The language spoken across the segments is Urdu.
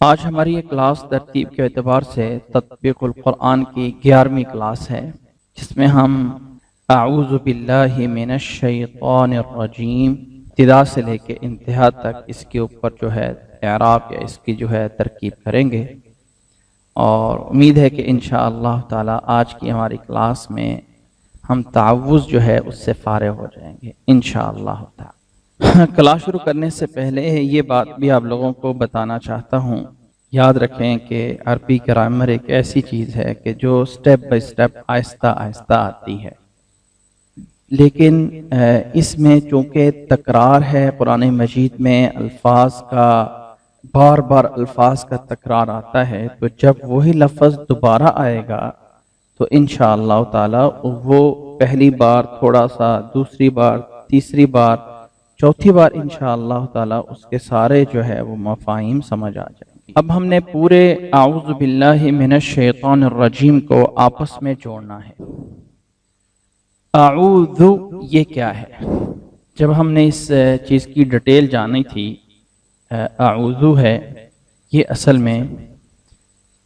آج ہماری یہ کلاس ترتیب کے اعتبار سے تطبیق القرآن کی 11ویں کلاس ہے، جس میں ہم اعوذ باللہ من الشیطان الرجیم ابتدا سے لے کے انتہا تک اس کے اوپر جو ہے اعراب یا اس کی جو ہے ترکیب کریں گے، اور امید ہے کہ انشاءاللہ تعالی آج کی ہماری کلاس میں ہم تعوذ جو ہے اس سے فارغ ہو جائیں گے انشاءاللہ تعالی۔ کلاس شروع کرنے سے پہلے یہ بات بھی آپ لوگوں کو بتانا چاہتا ہوں، یاد رکھیں کہ عربی گرامر ایک ایسی چیز ہے کہ جو سٹیپ بائی سٹیپ آہستہ آہستہ آتی ہے، لیکن اس میں چونکہ تکرار ہے، قرآن مجید میں الفاظ کا بار بار الفاظ کا تکرار آتا ہے، تو جب وہی لفظ دوبارہ آئے گا تو انشاءاللہ تعالی وہ پہلی بار تھوڑا سا، دوسری بار، تیسری بار، چوتھی بار انشاءاللہ تعالی اس کے سارے جو ہے وہ مفاہیم سمجھ آ جائیں گے۔ اب ہم نے پورے اعوذ باللہ من الشیطان الرجیم کو آپس میں جوڑنا ہے۔ اعوذ یہ کیا ہے؟ جب ہم نے اس چیز کی ڈیٹیل جانی تھی، اعوذ ہے، یہ اصل میں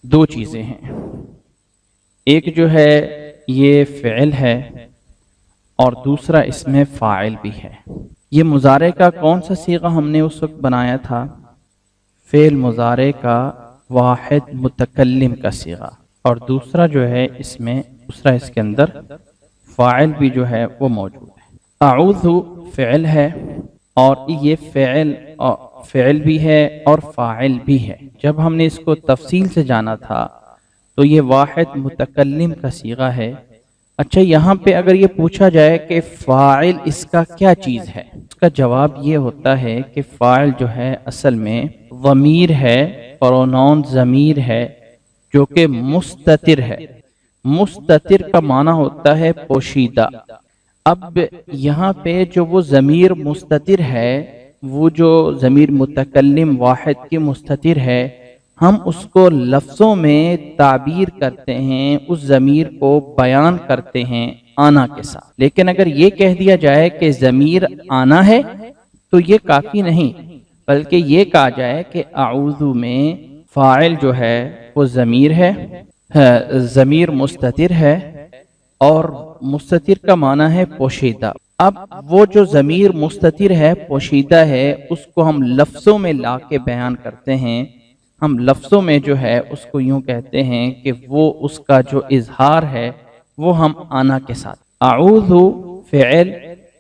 دو چیزیں ہیں۔ ایک جو ہے یہ فعل ہے اور دوسرا اس میں فاعل بھی ہے۔ یہ مضارع کا کون سا صیغہ ہم نے اس وقت بنایا تھا؟ فعل مضارع کا واحد متکلم کا صیغہ، اور دوسرا جو ہے اس میں دوسرا اس کے اندر فاعل بھی جو ہے وہ موجود ہے۔ اعوذ فعل ہے اور یہ فعل بھی ہے اور فاعل بھی ہے۔ جب ہم نے اس کو تفصیل سے جانا تھا تو یہ واحد متکلم کا صیغہ ہے۔ اچھا، یہاں پہ اگر یہ پوچھا جائے کہ فاعل اس کا کیا چیز ہے، اس کا جواب یہ ہوتا ہے کہ فاعل جو ہے اصل میں ضمیر ہے، پروناؤن ضمیر ہے جو کہ مستتر ہے۔ مستتر کا معنی ہوتا ہے پوشیدہ۔ اب یہاں پہ جو وہ ضمیر مستتر ہے، وہ جو ضمیر متکلم واحد کی مستتر ہے، ہم اس کو لفظوں میں تعبیر کرتے ہیں، اس ضمیر کو بیان کرتے ہیں آنا کے ساتھ۔ لیکن اگر یہ کہہ دیا جائے کہ ضمیر آنا ہے تو یہ کافی نہیں، بلکہ یہ کہا جائے کہ اعوذ میں فاعل جو ہے وہ ضمیر ہے، ضمیر مستتر ہے، اور مستتر کا معنی ہے پوشیدہ۔ اب وہ جو ضمیر مستتر ہے، پوشیدہ ہے، اس کو ہم لفظوں میں لا کے بیان کرتے ہیں۔ ہم لفظوں میں جو ہے اس کو یوں کہتے ہیں کہ وہ اس کا جو اظہار ہے وہ ہم آنا کے ساتھ۔ اعوذ فعل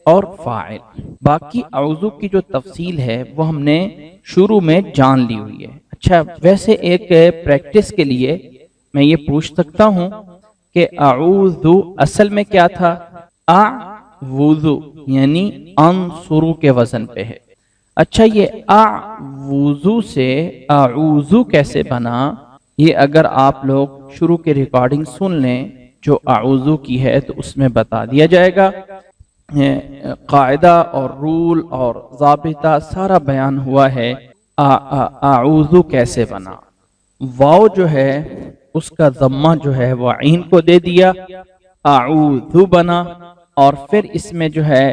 اور فاعل۔ باقی اعوذ کی جو تفصیل ہے وہ ہم نے شروع میں جان لی ہوئی ہے۔ اچھا، ویسے ایک پریکٹس کے لیے میں یہ پوچھ سکتا ہوں کہ اعوذ اصل میں کیا تھا؟ اعوذ یعنی انصرو کے وزن پہ ہے۔ اچھا، یہ اعوذ سے اعوذ کیسے بنا؟ یہ اگر آپ لوگ شروع کے ریکارڈنگ سن لیں جو اعوذ کی ہے تو اس میں بتا دیا جائے گا، قاعدہ اور رول اور ضابطہ سارا بیان ہوا ہے۔ اعوذ کیسے بنا؟ واو جو ہے اس کا ضمہ جو ہے وہ عین کو دے دیا، اعوذ بنا، اور پھر اس میں جو ہے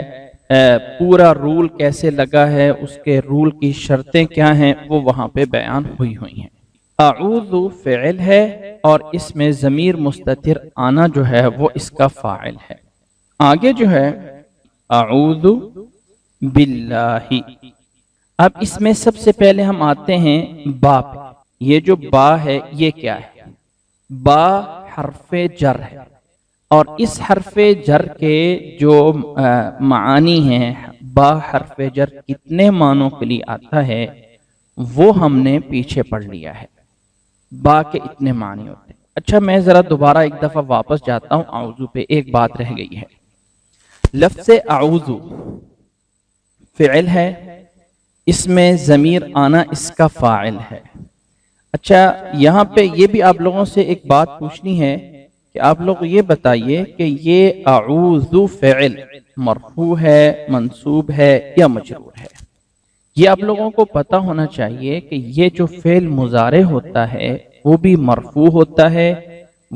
پورا رول کیسے لگا ہے، اس کے رول کی شرطیں کیا ہیں، وہ وہاں پہ بیان ہوئی ہیں۔ اعوذ فعل ہے اور اس میں ضمیر مستتر آنا جو ہے وہ اس کا فاعل ہے۔ آگے جو ہے اعوذ باللہ۔ اب اس میں سب سے پہلے ہم آتے ہیں با پہ۔ یہ جو با ہے یہ کیا ہے؟ با حرف جر ہے، اور اس حرف جر کے جو معانی ہیں، با حرف جر کتنے معنوں کے لیے آتا ہے وہ ہم نے پیچھے پڑھ لیا ہے۔ با کے اتنے معنی ہوتے ہیں۔ اچھا، میں ذرا دوبارہ ایک دفعہ واپس جاتا ہوں اعوذ پہ، ایک بات رہ گئی ہے۔ لفظ اعوذ فعل ہے، اس میں ضمیر آنا اس کا فاعل ہے۔ اچھا، یہاں پہ یہ بھی آپ لوگوں سے ایک بات پوچھنی ہے کہ آپ لوگ یہ بتائیے کہ یہ اعوذ فعل مرفوع ہے، منصوب ہے یا مجرور ہے؟ یہ آپ لوگوں کو پتہ ہونا چاہیے کہ یہ جو فعل مضارع ہوتا ہے وہ بھی مرفوع ہوتا ہے،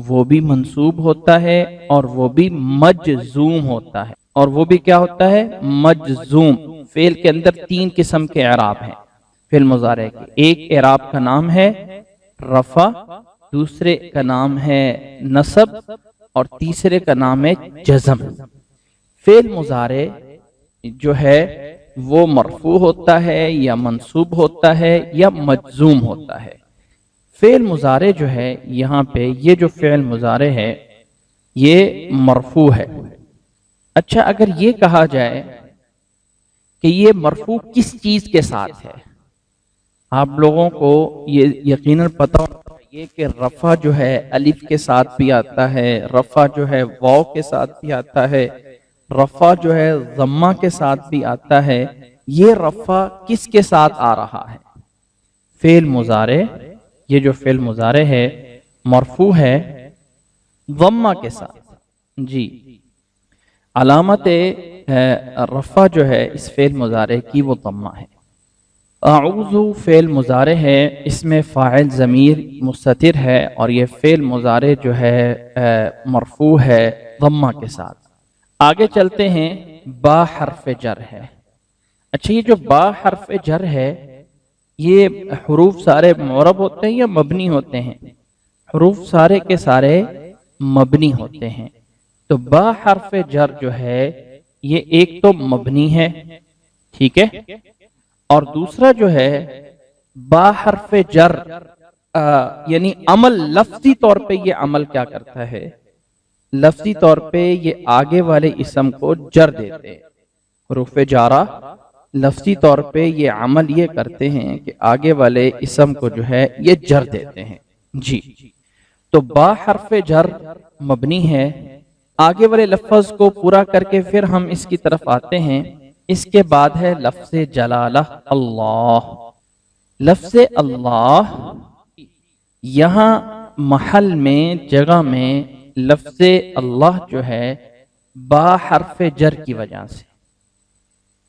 وہ بھی منصوب ہوتا ہے، اور وہ بھی مجزوم ہوتا ہے۔ اور وہ بھی کیا ہوتا ہے؟ مجزوم۔ فعل کے اندر 3 قسم کے اعراب ہیں۔ فعل مضارع کی ایک اعراب کا نام ہے رفع، دوسرے کا نام ہے نصب، اور تیسرے کا نام ہے جزم۔ فعل مضارع جو ہے وہ مرفوع ہوتا ہے یا منصوب ہوتا ہے یا مجزوم ہوتا ہے۔ فعل مضارع جو ہے یہاں پہ یہ جو فعل مضارع ہے یہ مرفوع ہے۔ اچھا، اگر یہ کہا جائے کہ یہ مرفوع کس چیز کے ساتھ ہے، آپ لوگوں کو یہ یقیناً پتہ ہونا چاہیے کہ رفع جو ہے الف کے ساتھ بھی آتا ہے، رفع جو ہے واو کے ساتھ بھی آتا ہے، رفع جو ہے ضمہ کے ساتھ بھی آتا ہے۔ یہ رفع کس کے ساتھ آ رہا ہے؟ فعل مضارع، یہ جو فعل مضارع ہے مرفوع ہے ضمہ کے ساتھ۔ جی، علامت رفع جو ہے اس فعل مضارع کی وہ ضمہ ہے۔ اعوذ فعل مضارع ہے، اس میں فاعل ضمیر مستتر ہے اور یہ فعل مضارع جو ہے مرفوع ہے ضمہ کے ساتھ۔ آگے چلتے ہیں، با حرف جر ہے۔ اچھا، یہ جو با حرف جر ہے یہ حروف سارے معرب ہوتے ہیں یا مبنی ہوتے ہیں؟ حروف سارے کے سارے مبنی ہوتے ہیں۔ تو با حرف جر جو ہے یہ ایک تو مبنی ہے، ٹھیک ہے، اور دوسرا جو ہے با حرف جر یعنی عمل لفظی طور پہ یہ عمل کیا کرتا ہے؟ لفظی طور پہ یہ آگے والے اسم کو جر دیتے ہیں۔ حروف جارہ لفظی طور پہ یہ عمل یہ کرتے ہیں کہ آگے والے اسم کو جو ہے یہ جر دیتے ہیں۔ جی، تو با حرف جر مبنی ہے، آگے والے لفظ کو پورا کر کے پھر ہم اس کی طرف آتے ہیں۔ اس کے بعد ہے لفظ جلالہ اللہ۔ لفظ اللہ یہاں محل میں، جگہ میں لفظ اللہ جو ہے با حرف جر کی وجہ سے،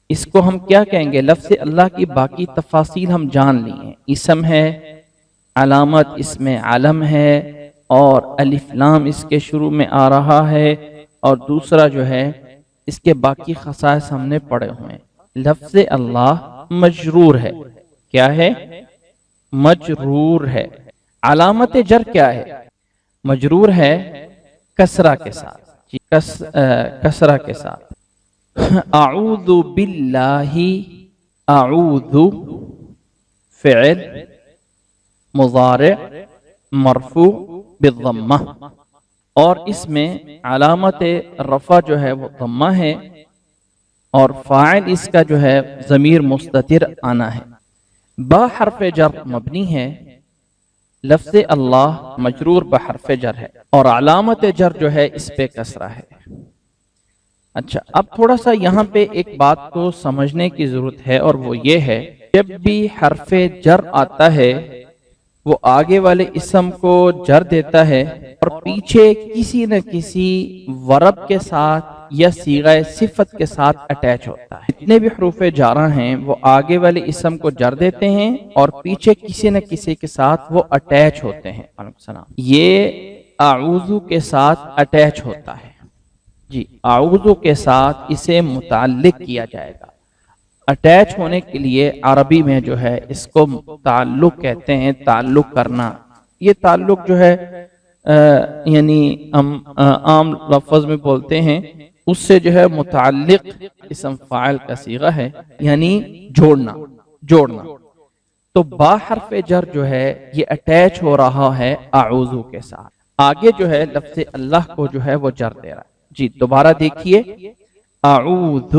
اس کو ہم کیا کہیں گے؟ لفظ اللہ کی باقی تفاصیل ہم جان لی ہیں، اسم ہے، علامت اس میں علم ہے، اور الف لام اس کے شروع میں آ رہا ہے، اور دوسرا جو ہے اس کے باقی خصائص ہم نے پڑھے ہوئے ہیں۔ لفظ اللہ مجرور ہے، کیا ہے؟ مجرور ہے۔ علامت جر کیا ہے؟ مجرور ہے کسرہ کے ساتھ، کسرہ کے ساتھ۔ اعوذ باللہ، اعوذ فعل مضارع مرفوع بالضمہ، اور اس میں علامت رفع جو ہے وہ ضمہ ہے، اور فاعل اس کا جو ہے ضمیر مستتر آنا ہے۔ با حرف جر مبنی ہے، لفظ اللہ مجرور بحرف جر ہے، اور علامت جر جو ہے اس پہ کسرہ ہے۔ اچھا، اب تھوڑا سا یہاں پہ ایک بات کو سمجھنے کی ضرورت ہے، اور وہ یہ ہے جب بھی حرف جر آتا ہے وہ آگے والے اسم کو جر دیتا ہے اور پیچھے کسی نہ کسی ورب کے ساتھ یا صیغہ صفت کے ساتھ اٹیچ ہوتا ہے۔ جتنے بھی حروف جارہ ہیں وہ آگے والے اسم کو جر دیتے ہیں اور پیچھے کسی نہ کسی کے ساتھ وہ اٹیچ ہوتے ہیں۔ یہ اعوذ کے ساتھ اٹیچ ہوتا ہے۔ جی، اعوذ کے ساتھ اسے متعلق کیا جائے گا۔ اٹیچ ہونے کے لیے عربی میں جو ہے اس کو تعلق کہتے ہیں، تعلق کرنا۔ یہ تعلق جو ہے یعنی ہم عام لفظ میں بولتے ہیں، اس سے جو ہے متعلق اسم فاعل کا صیغہ ہے، یعنی جوڑنا۔ تو با حرف جر جو ہے یہ اٹیچ ہو رہا ہے اعوذ کے ساتھ، آگے جو ہے لفظ اللہ کو جو ہے وہ جر دے رہا ہے۔ جی، دوبارہ دیکھیے، اعوذ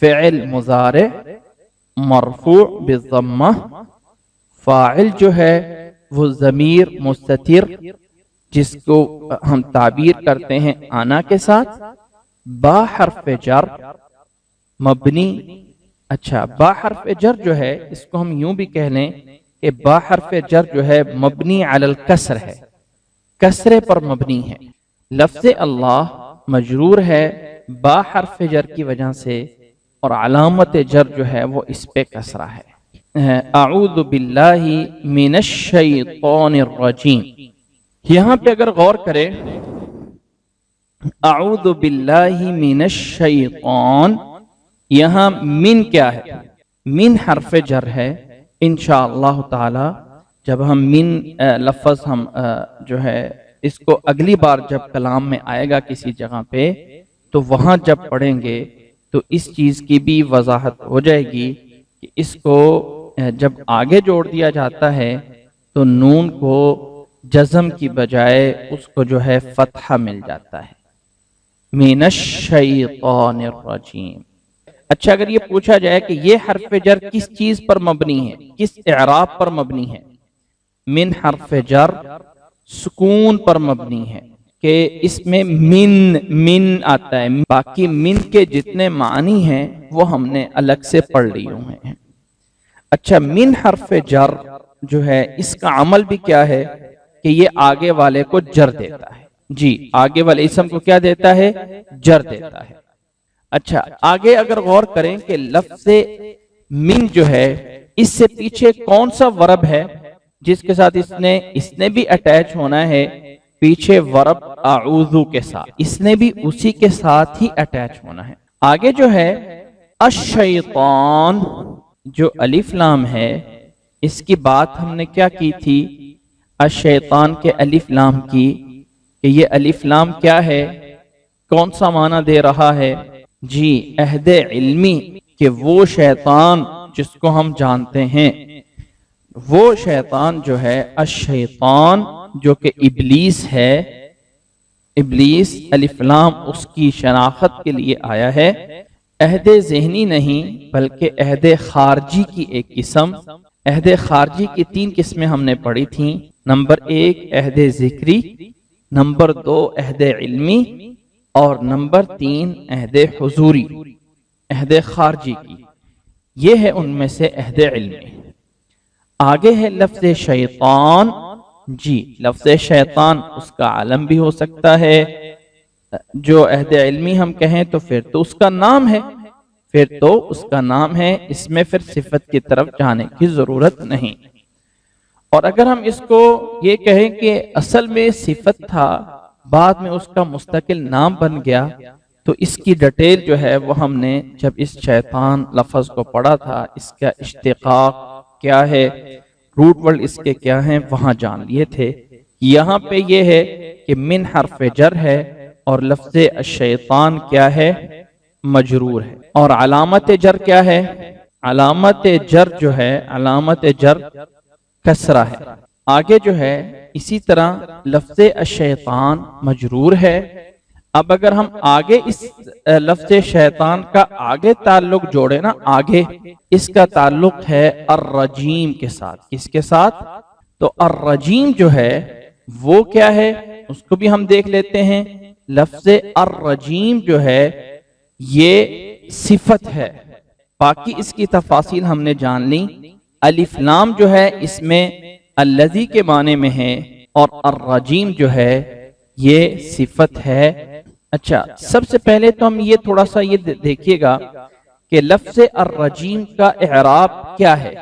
فعل مضارع مرفوع بالضمہ، فاعل جو ہے وہ ضمیر مستتر جس کو ہم تعبیر کرتے ہیں آنا کے ساتھ، با حرف جر مبنی۔ اچھا، با حرف جر جو ہے اس کو ہم یوں بھی کہہ لیں کہ با حرف جر جو ہے مبنی علی الکسر ہے، کسرے پر مبنی ہے۔ لفظ اللہ مجرور ہے با حرف جر کی وجہ سے، اور علامت جر جو ہے وہ اس پہ کسرہ ہے۔ اعوذ باللہ من الشیطان الرجیم، یہاں پہ اگر غور کریں، اعوذ باللہ من الشیطان، یہاں من کیا ہے؟ من حرف جر ہے. انشاءاللہ تعالی جب ہم من لفظ ہم جو ہے اس کو اگلی بار جب کلام میں آئے گا کسی جگہ پہ تو وہاں جب پڑھیں گے تو اس چیز کی بھی وضاحت ہو جائے گی کہ اس کو جب آگے جوڑ دیا جاتا ہے تو نون کو جزم کی بجائے اس کو جو ہے فتحہ مل جاتا ہے. من الشیطان الرجیم. اچھا اگر یہ پوچھا جائے کہ یہ حرف جر کس چیز پر مبنی ہے، کس اعراب پر مبنی ہے؟ من حرف جر سکون پر مبنی ہے کہ اس میں من آتا ہے. باقی من کے جتنے معنی ہیں وہ ہم نے الگ سے پڑھ لیے ہوئے ہیں. اچھا من حرف جر جو ہے اس کا عمل بھی کیا ہے کہ یہ آگے والے کو جر دیتا ہے. جی آگے والے اسم کو کیا دیتا ہے؟ جر دیتا ہے. اچھا آگے اگر غور کریں کہ لفظ من جو ہے اس سے پیچھے کون سا ورب ہے جس کے ساتھ اس نے بھی اٹیچ ہونا ہے؟ پیچھے ورب اعوذ کے ساتھ، اس نے بھی اسی کے ساتھ ہی اٹیچ ہونا ہے. آگے جو ہے الشیطان جو الف لام ہے اس کی بات ہم نے کیا کی تھی؟ الشیطان کے الف لام کی کہ یہ الف لام کیا ہے، کون سا معنی دے رہا ہے؟ جی عہد علمی، کہ وہ شیطان جس کو ہم جانتے ہیں وہ شیطان جو ہے الشیطان جو کہ ابلیس ہے. ابلیس الف لام اس کی شناخت کے لیے آیا ہے، عہد ذہنی نہیں بلکہ عہد خارجی کی ایک قسم. عہد خارجی کی 3 قسمیں ہم نے پڑھی تھیں. نمبر 1 عہد ذکری، نمبر 2 عہد علمی، اور نمبر 3 عہد حضوری. عہد خارجی کی یہ ہے ان میں سے عہد علمی. آگے ہے لفظ شیطان. جی لفظ شیطان اس کا عالم بھی ہو سکتا ہے. جو عہد علمی ہم کہیں تو پھر تو اس کا نام ہے، اس میں پھر صفت کی طرف جانے کی ضرورت نہیں. اور اگر ہم اس کو یہ کہیں کہ اصل میں صفت تھا بعد میں اس کا مستقل نام بن گیا تو اس کی ڈیٹیل جو ہے وہ ہم نے جب اس شیطان لفظ کو پڑھا تھا اس کا اشتقاق کیا ہے، روٹ ورڈ اس کے کیا ہیں وہاں جان لیے تھے. یہاں پہ یہ ہے کہ من حرف جر ہے اور لفظ الشیطان کیا ہے؟ مجرور ہے. اور علامت جر کیا ہے؟ علامت جر جو ہے علامت جر کسرہ ہے. آگے جو ہے اسی طرح لفظ الشیطان مجرور ہے. اب اگر ہم آگے اس لفظ شیطان کا آگے تعلق جوڑے نا، آگے اس کا تعلق ہے الرجیم کے ساتھ. کس کے ساتھ؟ تو الرجیم جو ہے وہ کیا ہے اس کو بھی ہم دیکھ لیتے ہیں. لفظ الرجیم جو ہے یہ صفت ہے. باقی اس کی تفاصیل ہم نے جان لی. الف لام جو ہے اس میں الذی کے معنی میں ہے اور الرجیم جو ہے یہ صفت ہے. اچھا سب سے پہلے تو ہم یہ تھوڑا سا یہ دیکھیے گا کہ لفظ الرجیم کا اعراب کیا ہے.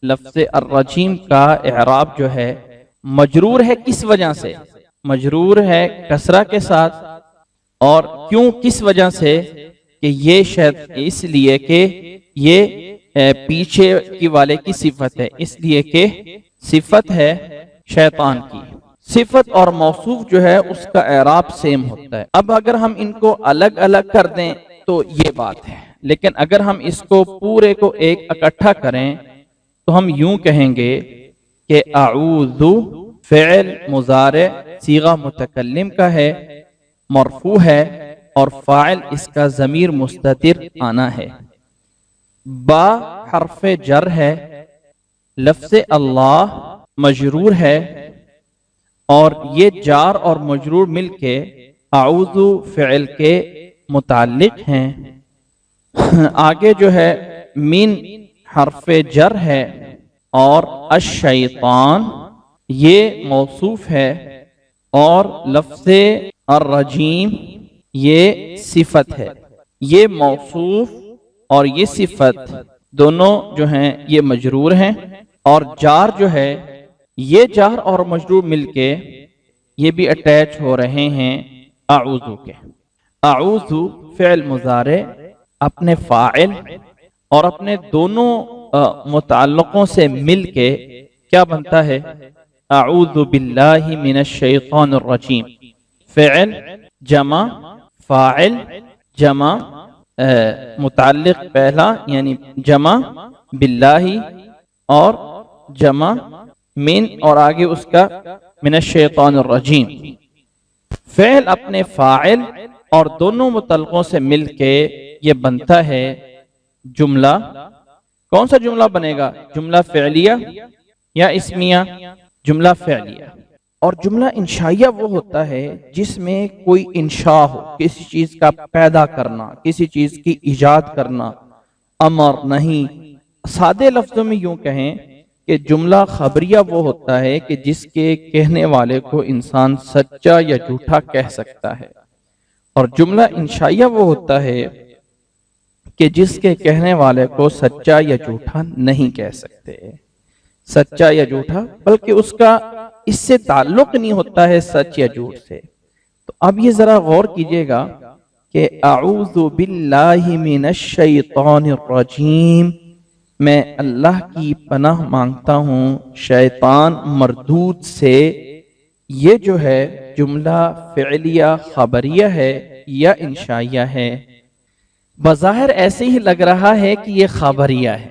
لفظ الرجیم کا اعراب جو ہے مجرور ہے. کس وجہ سے مجرور ہے؟ کسرہ کے ساتھ. اور کیوں کس وجہ سے؟ کہ یہ اس لیے کہ یہ پیچھے کی والے کی صفت ہے، اس لیے کہ صفت ہے شیطان کی. صفت اور موصوف جو ہے اس کا اعراب سیم ہوتا ہے. اب اگر ہم ان کو الگ الگ کر دیں تو یہ بات ہے، لیکن اگر ہم اس کو پورے کو ایک اکٹھا کریں تو ہم یوں کہیں گے کہ اعوذ فعل مضارع صیغہ متکلم کا ہے، مرفوع ہے اور فاعل اس کا ضمیر مستتر آنا ہے. با حرف جر ہے. لفظ اللہ مجرور ہے اور یہ جار اور مجرور مل کے اعوذ فعل کے متعلق ہیں. آگے جو ہے من حرف جر ہے اور الشیطان یہ موصوف ہے اور لفظ الرجیم یہ صفت ہے. یہ موصوف اور یہ صفت دونوں جو ہیں یہ مجرور ہیں اور جار جو ہے یہ جار اور مجرور مل کے یہ بھی اٹیچ ہو رہے ہیں اعوذ کے. اعوذ فعل مضارع اپنے فاعل اور اپنے دونوں متعلقوں سے مل کے کیا بنتا ہے؟ اعوذ باللہ من الشیطان الرجیم، فعل جمع فاعل جمع متعلق پہلا یعنی جمع باللہ اور جمع من اور آگے اس کا من الشیطان الرجیم، فعل اپنے فاعل اور دونوں متعلقوں سے مل کے یہ بنتا ہے جملہ۔ کون سا جملہ بنے گا؟ جملہ فعلیہ یا اسمیہ؟ جملہ فعلیہ۔ اور جملہ انشائیہ وہ ہوتا ہے جس میں کوئی انشاء ہو، کسی چیز کا پیدا کرنا، کسی چیز کی ایجاد کرنا، امر نہیں۔ سادے لفظوں میں یوں کہیں کہ جملہ خبریہ وہ ہوتا ہے کہ جس کے کہنے والے کو انسان سچا یا جھوٹا کہہ سکتا ہے، اور جملہ انشائیہ وہ ہوتا ہے کہ جس کے کہنے والے کو سچا یا جھوٹا نہیں کہہ سکتے، سچا یا جھوٹا، بلکہ اس کا اس سے تعلق نہیں ہوتا ہے سچ یا جھوٹ سے۔ تو اب یہ ذرا غور کیجئے گا کہ اعوذ باللہ من الشیطان الرجیم، میں اللہ کی پناہ مانگتا ہوں شیطان مردود سے، یہ جو ہے جملہ فعلیہ خبریہ ہے یا انشائیہ ہے؟ بظاہر ایسے ہی لگ رہا ہے کہ یہ خبریہ ہے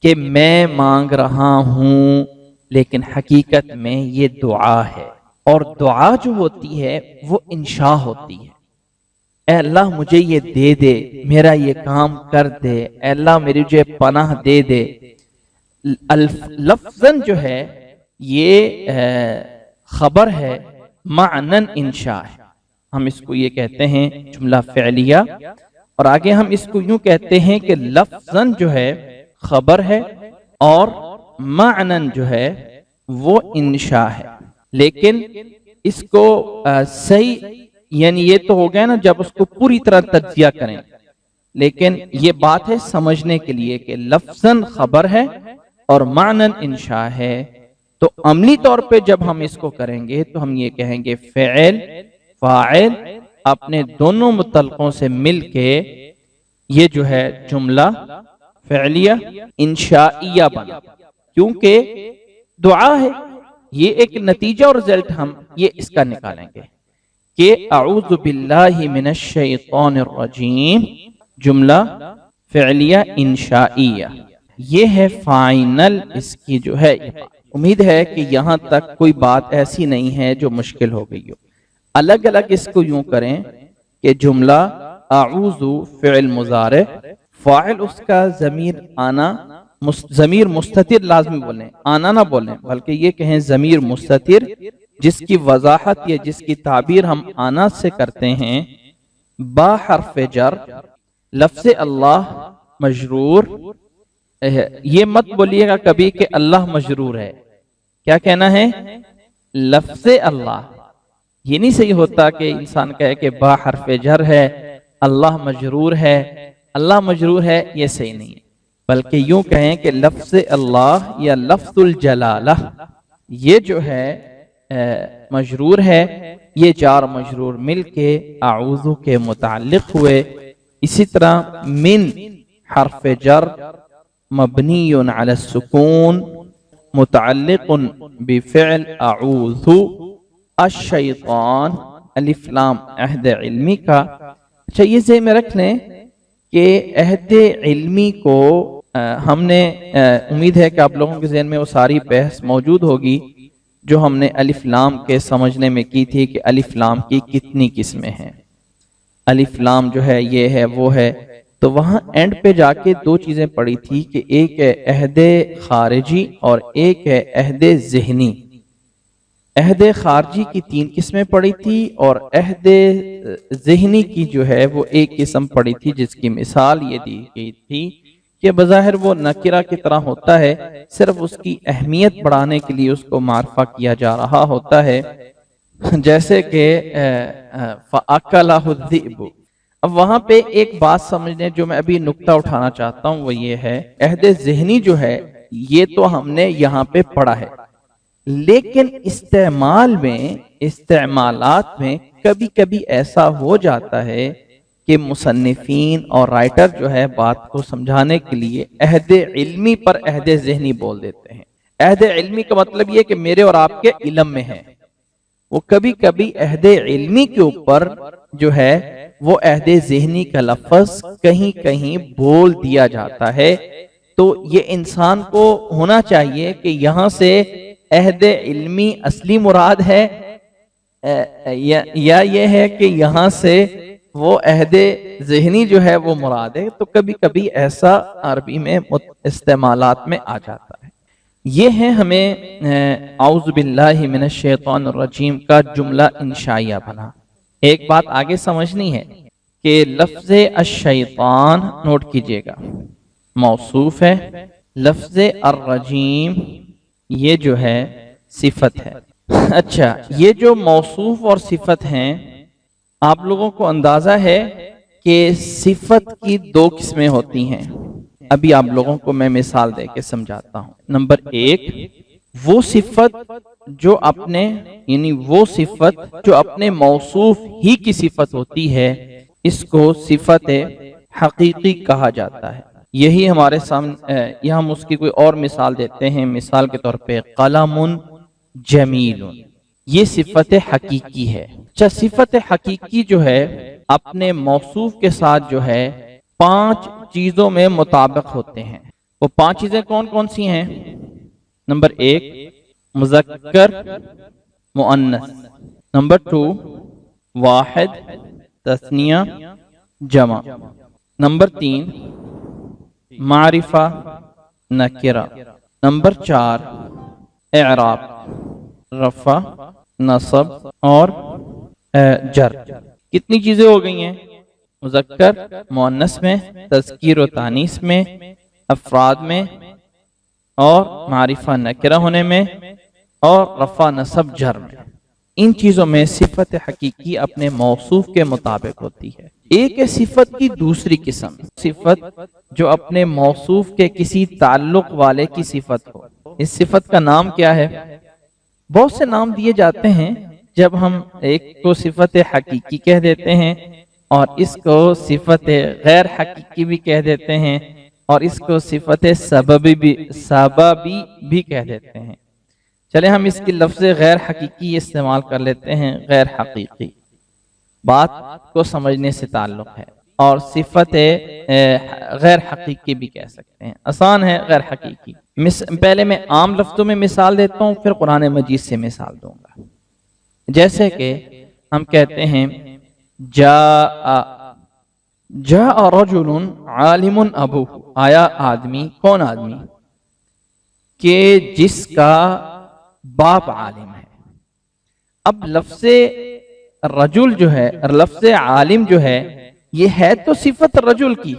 کہ میں مانگ رہا ہوں، لیکن حقیقت میں یہ دعا ہے، اور دعا جو ہوتی ہے وہ انشاء ہوتی ہے۔ اے اللہ مجھے یہ دے دے، میرا یہ کام کر دے، اے اللہ میری مجھے پناہ دے دے۔ لفظاً جو ہے یہ خبر ہے، معنن انشاء ہے۔ ہم اس کو یہ کہتے ہیں جملہ فعلیہ، اور آگے ہم اس کو یوں کہتے ہیں کہ لفظاً جو ہے خبر ہے اور معنن جو ہے وہ انشاء ہے۔ لیکن اس کو صحیح یعنی یہ تو ہو گیا نا جب اس کو پوری طرح تجزیہ کریں، لیکن یہ بات ہے سمجھنے کے لیے کہ لفظاً خبر ہے اور معنن انشاء ہے۔ تو عملی طور پہ جب ہم اس کو کریں گے تو ہم یہ کہیں گے فعل فاعل اپنے دونوں متعلقوں سے مل کے یہ جو ہے جملہ فعلیہ انشائیہ بنا، کیونکہ دعا ہے۔ یہ ایک نتیجہ اور رزلٹ ہم یہ اس کا نکالیں گے کہ اعوذ باللہ من الشیطان الرجیم، جملہ فعلیہ انشائیہ، یہ ہے فائنل اس کی جو ہے۔ امید ہے کہ یہاں تک کوئی بات ایسی نہیں ہے جو مشکل ہو گئی ہو۔ الگ الگ اس کو یوں کریں کہ جملہ اعوذ فعل مضارع، فاعل اس کا ضمیر آنا، ضمیر مستتر لازمی بولیں، آنا نہ بولیں بلکہ یہ کہیں ضمیر مستتر، جس کی وضاحت یا جس کی تعبیر ہم آنا سے کرتے ہیں، با حرف جر، لفظ اللہ مجرور۔ یہ مت بولیے گا کبھی کہ اللہ مجرور ہے، کیا کہنا ہے؟ لفظ اللہ۔ یہ نہیں صحیح ہوتا کہ انسان کہے کہ با حرف جر ہے، اللہ مجرور ہے، اللہ مجرور ہے، یہ صحیح نہیں ہے، بلکہ یوں کہیں کہ لفظ اللہ یا لفظ الجلالہ یہ جو ہے مجرور ہے، یہ جار مجرور مل کے اعوذ کے متعلق ہوئے۔ اسی طرح من حرف جر مبنی علی السکون متعلق بفعل اعوذ الشیطان، الف لام عہد علمی کا۔ اچھا یہ ذہن میں رکھ لیں کہ عہد علمی کو ہم نے امید ہے کہ آپ لوگوں کے ذہن میں وہ ساری بحث موجود ہوگی جو ہم نے الف لام کے سمجھنے میں کی تھی کہ الف لام کی کتنی قسمیں ہیں، الف لام جو ہے یہ ہے وہ ہے۔ تو وہاں اینڈ پہ جا کے دو چیزیں پڑھی تھی کہ ایک ہے عہد خارجی اور ایک ہے عہد ذہنی۔ عہد خارجی کی 3 قسمیں پڑھی تھی اور عہد ذہنی کی جو ہے وہ ایک قسم پڑھی تھی، جس کی مثال یہ دی گئی تھی کہ بظاہر وہ نکرہ کی طرح ہوتا ہے، صرف اس کی اہمیت بڑھانے کے لیے اس کو معرفہ کیا جا رہا ہوتا ہے، جیسے کہ فَأَكَلَهُ الذِّئْبُ۔ اب وہاں پہ ایک بات سمجھنے جو میں ابھی نقطہ اٹھانا چاہتا ہوں وہ یہ ہے، عہد ذہنی جو ہے یہ تو ہم نے یہاں پہ پڑھا ہے، لیکن استعمالات میں کبھی کبھی ایسا ہو جاتا ہے کہ مصنفین اور رائٹر جو ہے بات کو سمجھانے کے لیے عہد علمی پر عہد ذہنی بول دیتے ہیں۔ عہد علمی کا مطلب یہ کہ میرے اور آپ کے علم میں ہے، وہ کبھی کبھی عہد علمی کے اوپر جو ہے وہ عہد ذہنی کا لفظ کہیں کہیں بول دیا جاتا ہے۔ تو یہ انسان کو ہونا چاہیے کہ یہاں سے عہد علمی اصلی مراد ہے یا یہ ہے کہ یہاں سے وہ عہد ذہنی جو ہے وہ مراد ہے۔ تو کبھی کبھی ایسا عربی میں استعمالات میں آ جاتا ہے۔ یہ ہے ہمیں اعوذ باللہ من الشیطان الرجیم کا جملہ انشائیہ بنا۔ ایک بات آگے سمجھنی ہے کہ لفظ الشیطان نوٹ کیجئے گا موصوف ہے، لفظ الرجیم یہ جو ہے صفت ہے۔ اچھا، یہ جو موصوف اور صفت ہیں، آپ لوگوں کو اندازہ ہے کہ صفت کی دو قسمیں ہوتی ہیں۔ ابھی آپ لوگوں کو میں مثال دے کے سمجھاتا ہوں۔ نمبر ایک، وہ صفت جو اپنے موصوف ہی کی صفت ہوتی ہے، اس کو صفت حقیقی کہا جاتا ہے۔ یہی ہمارے سامنے یہاں ہم اس کی کوئی اور مثال دیتے ہیں۔ مثال کے طور پہ قلم جمیل، یہ صفت حقیقی ہے۔ اچھا، صفت حقیقی جو ہے اپنے موصوف کے ساتھ جو ہے 5 چیزوں میں مطابق ہوتے ہیں۔ وہ 5 چیزیں کون کون سی ہیں؟ نمبر 1 مذکر مؤنث، نمبر 2 واحد تثنیہ جمع، نمبر 3 معرفہ نکرہ، نمبر 4 اعراب رفع نصب اور جر۔ کتنی چیزیں ہو گئی ہیں؟ مذکر مؤنث میں، تذکیر و تانیث میں، افراد میں، اور معرفہ نکرہ ہونے میں، اور رفع نصب جر میں۔ ان چیزوں میں صفت حقیقی اپنے موصوف کے مطابق ہوتی ہے۔ ایک ہے صفت کی دوسری قسم، صفت جو اپنے موصوف کے کسی تعلق والے کی صفت ہو۔ اس صفت کا نام کیا ہے؟ بہت سے نام دیے جاتے ہیں۔ جب ہم ایک کو صفت حقیقی کہہ دیتے ہیں، اور اس کو صفت غیر حقیقی بھی کہہ دیتے ہیں، اور اس کو صفت سببی بھی کہہ دیتے ہیں۔ چلے ہم اس کی لفظ غیر حقیقی استعمال کر لیتے ہیں، غیر حقیقی، بات کو سمجھنے سے تعلق ہے، اور صفت غیر حقیقی بھی کہہ سکتے ہیں، آسان ہے غیر حقیقی۔ پہلے میں عام لفظوں میں مثال دیتا ہوں، پھر قرآن مجید سے مثال دوں گا۔ جیسے کہ ہم کہتے ہیں جاء رجل عالم ابوہ، آیا آدمی، کون آدمی؟ کہ جس کا باپ عالم ہے۔ اب لفظ رجل جو ہے، لفظ عالم جو ہے، یہ ہے تو صفت رجل کی،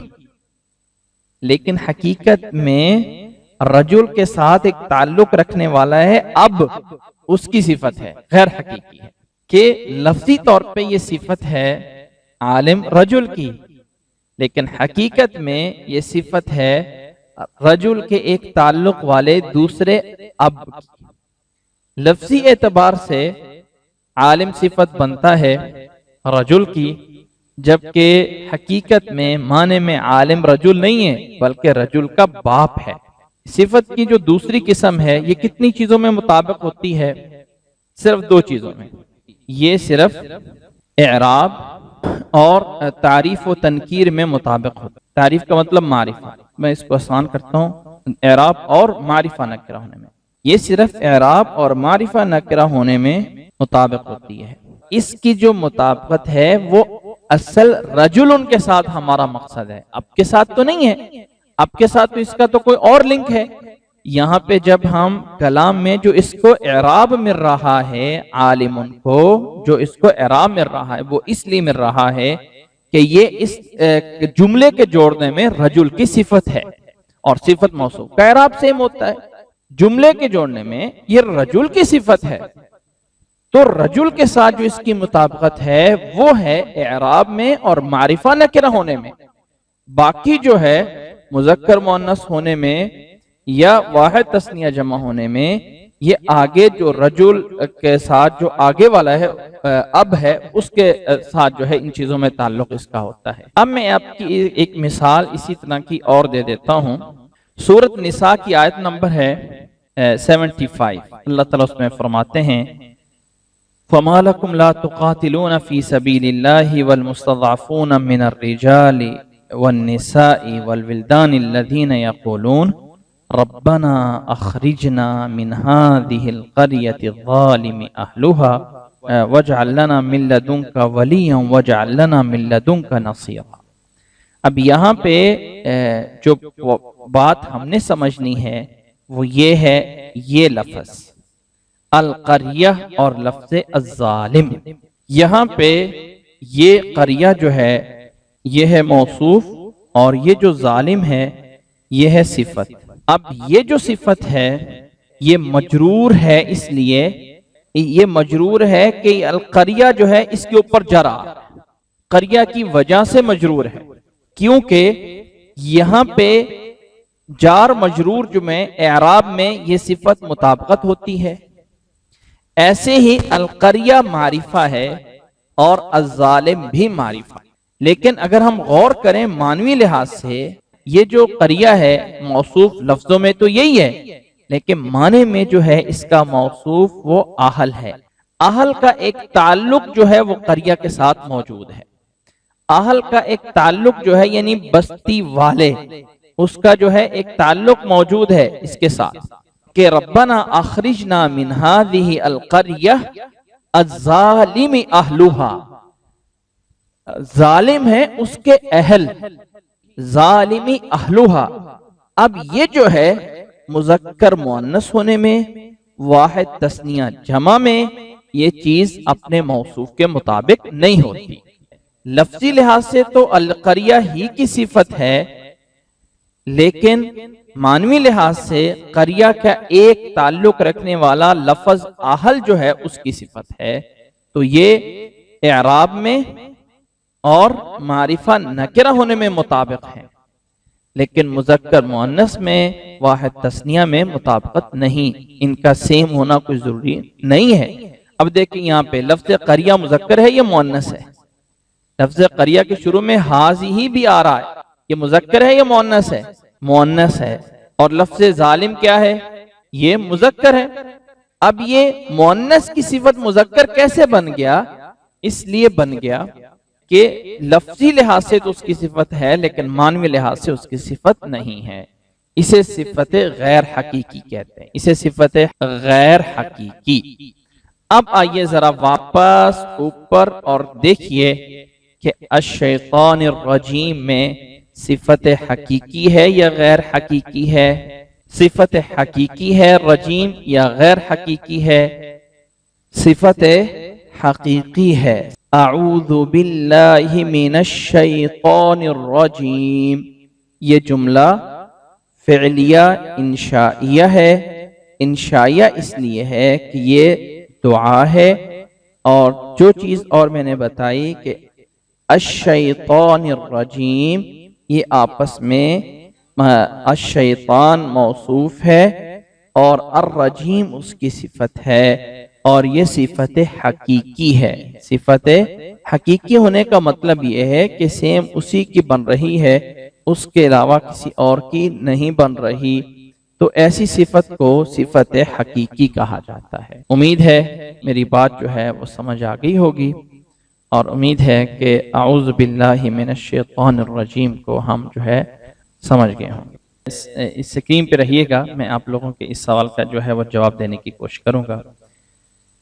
لیکن حقیقت میں رجل کے ساتھ ایک تعلق رکھنے والا ہے، اب اس کی صفت ہے، غیر حقیقی ہے۔ کہ لفظی طور پہ یہ صفت ہے عالم رجل کی، لیکن حقیقت میں یہ صفت ہے رجل کے ایک تعلق والے دوسرے اب کی۔ لفظی اعتبار سے عالم صفت بنتا ہے رجل کی، جبکہ حقیقت میں معنی میں عالم رجل نہیں ہے بلکہ رجل کا باپ ہے۔ صفت کی جو دوسری قسم ہے، یہ کتنی چیزوں میں مطابق ہوتی ہے؟ صرف 2 چیزوں میں۔ یہ صرف اعراب اور تعریف و تنکیر میں مطابق ہوتا ہے۔ تعریف کا مطلب معرفہ، میں اس کو آسان کرتا ہوں، اعراب اور معرفہ نکرہ ہونے میں، یہ صرف اعراب اور معرفہ نکرہ ہونے میں مطابق ہوتی ہے۔ اس کی جو مطابقت ہے وہ اصل رجل ان کے ساتھ ہمارا مقصد ہے، اب کے ساتھ تو نہیں ہے۔ اب کے ساتھ تو اس کا تو کوئی اور لنک ہے۔ یہاں پہ جب ہم کلام میں جو اس کو اعراب مل رہا ہے، عالم کو جو اس کو اعراب مل رہا ہے، وہ اس لیے مل رہا ہے کہ یہ اس جملے کے جوڑنے میں رجل کی صفت ہے، اور صفت موصوف کا اعراب سیم ہوتا ہے۔ جملے کے جوڑنے میں یہ رجل کی صفت ہے، تو رجل کے ساتھ جو اس کی مطابقت ہے وہ ہے اعراب میں اور معرفہ نکرہ ہونے میں۔ باقی جو ہے مذکر مؤنث ہونے میں یا واحد تثنیہ جمع ہونے میں یہ آگے جو رجل کے ساتھ جو آگے والا ہے اب ہے، اس کے ساتھ جو ہے ان چیزوں میں تعلق اس کا ہوتا ہے۔ اب میں آپ کی ایک مثال اسی طرح کی اور دے دیتا ہوں۔ سورۃ نساء کی آیت نمبر ہے 75۔ اللہ تعالیٰ اس میں فرماتے ہیں فَمَا لَكُمْ لَا تُقَاتِلُونَ فِي سَبِيلِ اللَّهِ وَالْمُسْتَضْعَفُونَ مِنَ الرِّجَالِ وَالنِّسَاءِ وَالْوِلْدَانِ الَّذِينَ يَقُولُونَ رَبَّنَا أَخْرِجْنَا مِنْ هَذِهِ الْقَرْيَةِ الظَّالِمِ أَهْلُهَا وَاجْعَل لَّنَا مِن لَّدُنكَ وَلِيًّا وَاجْعَل لَّنَا مِن لَّدُنكَ نَصِيرًا۔ اب یہاں پہ جو بات ہم نے سمجھنی ہے وہ یہ ہے، یہ لفظ القریہ اور لفظ الظالم، یہاں پہ یہ قریہ جو ہے یہ ہے موصوف، اور یہ جو ظالم ہے یہ ہے صفت۔ اب یہ جو صفت ہے یہ مجرور ہے، اس لیے یہ مجرور ہے کہ القریہ جو ہے اس کے اوپر جرا، قریہ کی وجہ سے مجرور ہے، کیونکہ یہاں پہ جار مجرور جو میں اعراب میں یہ صفت مطابقت ہوتی ہے۔ ایسے ہی القریہ معرفہ ہے اور الظالم بھی معرفہ ہے، لیکن اگر ہم غور کریں معنوی لحاظ سے یہ جو قریہ ہے موصوف لفظوں میں تو یہی ہے، لیکن معنی میں جو ہے اس کا موصوف وہ اہل ہے۔ اہل کا ایک تعلق جو ہے وہ قریہ کے ساتھ موجود ہے، اہل کا ایک تعلق جو ہے یعنی بستی والے، اس کا جو ہے ایک تعلق موجود ہے اس کے ساتھ کہ ربنا اخرجنا من هذه القرية الظالم اهلها، ظالم ہے اس کے اہل، ظالمی اہلها۔ اب یہ جو ہے مذکر مؤنث ہونے میں، واحد تثنیہ جمع میں، یہ چیز اپنے موصوف کے مطابق نہیں ہوتی۔ لفظی لحاظ سے تو القریہ ہی کی صفت ہے، لیکن معنوی لحاظ سے قریہ کا ایک تعلق رکھنے والا لفظ اہل جو ہے اس کی صفت ہے، تو یہ اعراب میں اور معرفہ نکرہ ہونے میں مطابق ہے، لیکن مذکر مؤنث میں واحد تثنیہ میں مطابقت نہیں، ان کا سیم ہونا کوئی ضروری نہیں ہے۔ اب دیکھیں یہاں پہ لفظ قریہ مذکر ہے یا مؤنث ہے؟ لفظ قریہ کے شروع میں ہی بھی آ رہا ہے، یہ مذکر ہے یا مؤنث ہے؟ مؤنث ہے۔ اور لفظ ظالم کیا ہے؟ یہ مذکر ہے۔ اب یہ مؤنث کی صفت مذکر کیسے بن گیا؟ اس لیے بن گیا کہ لفظی لحاظ سے تو اس کی صفت ہے، لیکن معنوی لحاظ سے اس کی صفت نہیں ہے۔ اسے صفت غیر حقیقی کہتے ہیں، اسے صفت غیر حقیقی۔ اب آئیے ذرا واپس اوپر اور دیکھیے کہ الشیطان الرجیم میں صفت حقیقی ہے یا غیر حقیقی ہے؟ صفت حقیقی ہے رجیم یا غیر حقیقی ہے؟ صفت حقیقی ہے۔ اعوذ باللہ من الشیطان الرجیم، یہ جملہ فعلیہ انشائیہ ہے۔ انشائیہ اس لیے ہے کہ یہ دعا ہے، اور جو چیز اور میں نے بتائی کہ الشیطان الرجیم، یہ آپس میں الشیطان موصوف ہے اور الرجیم اس کی صفت ہے، اور یہ صفت حقیقی ہے۔ صفت حقیقی ہونے کا مطلب یہ ہے کہ سیم اسی کی بن رہی ہے، اس کے علاوہ کسی اور کی نہیں بن رہی، تو ایسی صفت کو صفت حقیقی کہا جاتا ہے۔ امید ہے میری بات جو ہے وہ سمجھ آ گئی ہوگی، اور امید ہے کہ اعوذ باللہ من الشیطان الرجیم کو ہم جو ہے سمجھ گئے ہوں گے۔ اس سکرین پہ رہیے گا، میں آپ لوگوں کے اس سوال کا جو ہے وہ جواب دینے کی کوشش کروں گا۔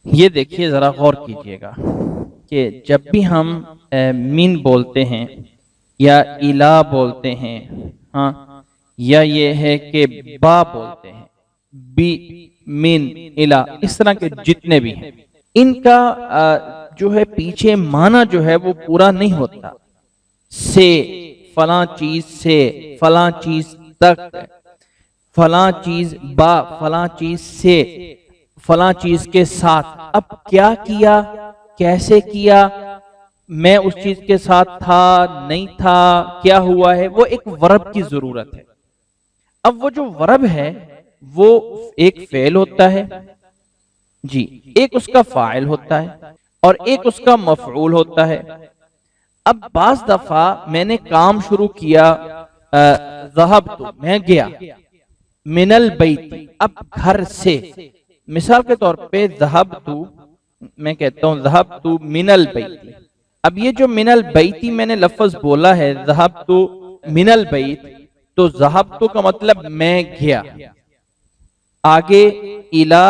یہ دیکھیے ذرا غور کیجئے گا کہ جب بھی ہم من بولتے ہیں یا الہ بولتے ہیں، ہاں، یا یہ ہے کہ با بولتے ہیں، بی، من، الہ، اس طرح کے جتنے بھی ہیں، ان کا جو ہے پیچھے معنی جو ہے وہ پورا نہیں ہوتا۔ سے، فلاں چیز سے، فلاں چیز تک، فلاں چیز با، فلاں چیز سے، فلاں چیز کے ساتھ۔ اب کیا کیا، کیسے کیا، میں اس چیز کے ساتھ تھا، نہیں تھا، کیا ہوا ہے، وہ ایک ورب کی ضرورت ہے۔ اب وہ جو ورب ہے وہ ایک فعل ہوتا ہے جی، ایک اس کا فاعل ہوتا ہے اور ایک اس کا مفعول ہوتا ہے۔ اب بعض دفعہ میں نے کام شروع کیا، ذہبت میں گیا، من البیت اب گھر سے، مثال کے طور پہ ذہبت میں کہتا ہوں ذہبت من البیت، اب یہ جو من البیت میں نے لفظ بولا ہے ذہبت من البیت، تو ذہبت کا مطلب میں گیا، آگے الی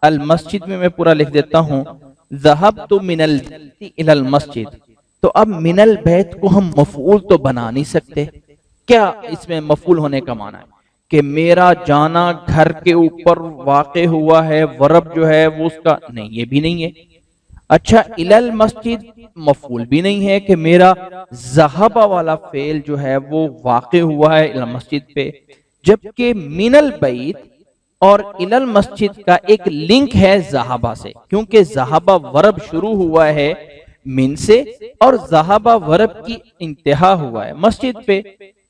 المسجد میں پورا لکھ دیتا ہوں ذہبت من البیت الی المسجد، تو اب من البیت کو ہم مفعول تو بنا نہیں سکتے، کیا اس میں مفعول ہونے کا معنی ہے کہ میرا جانا گھر کے اوپر واقع ہوا ہے، ورب جو ہے وہ اس کا نہیں، یہ بھی نہیں ہے۔ اچھا الی المسجد مفعول بھی نہیں ہے کہ میرا ذہبہ والا فعل جو ہے وہ واقع ہوا ہے الی المسجد پہ، جبکہ من البیت اور الی المسجد کا ایک لنک ہے ذہبہ سے، کیونکہ ذہبہ ورب شروع ہوا ہے من سے اور ذہبہ ورب کی انتہا ہوا ہے مسجد پہ۔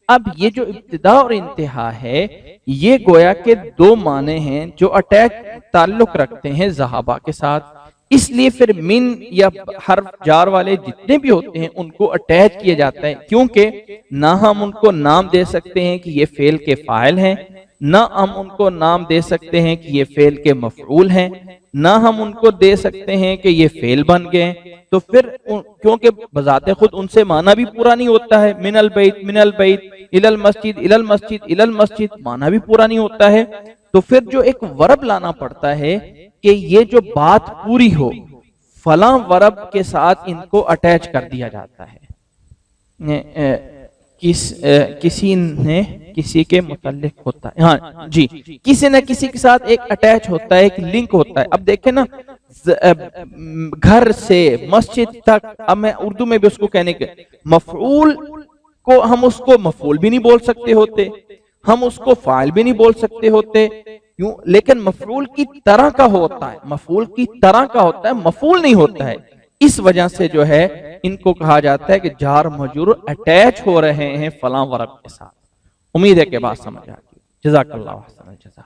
اب یہ جو ابتدا اور انتہا ہے یہ گویا کہ دو معنی ہیں جو اٹیچ تعلق رکھتے ہیں ذہبہ کے ساتھ، اس لیے پھر من یا حرف جار والے جتنے بھی ہوتے ہیں ان کو اٹیچ کیا جاتا ہے، کیونکہ نہ ہم ان کو نام دے سکتے ہیں کہ یہ فعل کے فاعل ہیں، نہ ہم ان کو نام دے سکتے ہیں کہ یہ فعل کے مفعول ہیں، نہ ہم ان کو دے سکتے ہیں کہ یہ فعل بن گئے، تو پھر کیونکہ بذات خود ان سے معنی بھی پورا نہیں ہوتا ہے، من البیت الی المسجد الی المسجد الی المسجد معنی بھی پورا نہیں ہوتا ہے، تو پھر جو ایک ورب لانا پڑتا ہے کہ یہ جو بات پوری ہو فلاں ورب کے ساتھ ان کو اٹیچ کر دیا جاتا ہے۔ کسی نے کسی کے متعلق ہوتا ہے، ہاں جی، کسی نہ کسی کے ساتھ ایک اٹیچ ہوتا ہے، ایک لنک ہوتا ہے۔ اب دیکھیں نا گھر سے مسجد تک، اب میں اردو میں بھی اس کو کہنے کے مفعول کو ہم اس کو مفعول بھی نہیں بول سکتے ہوتے، ہم اس کو فاعل بھی نہیں بول سکتے ہوتے، کیوں؟ لیکن مفعول کی طرح کا ہوتا ہے، مفعول کی طرح کا ہوتا ہے، مفعول نہیں ہوتا ہے، اس وجہ سے جو ہے ان کو کہا جاتا ہے کہ جار مجرور اٹیچ ہو رہے ہیں فلاں ورب کے ساتھ۔ امید ہے کہ بات سمجھ آ گئی۔ جزاک اللہ خیر۔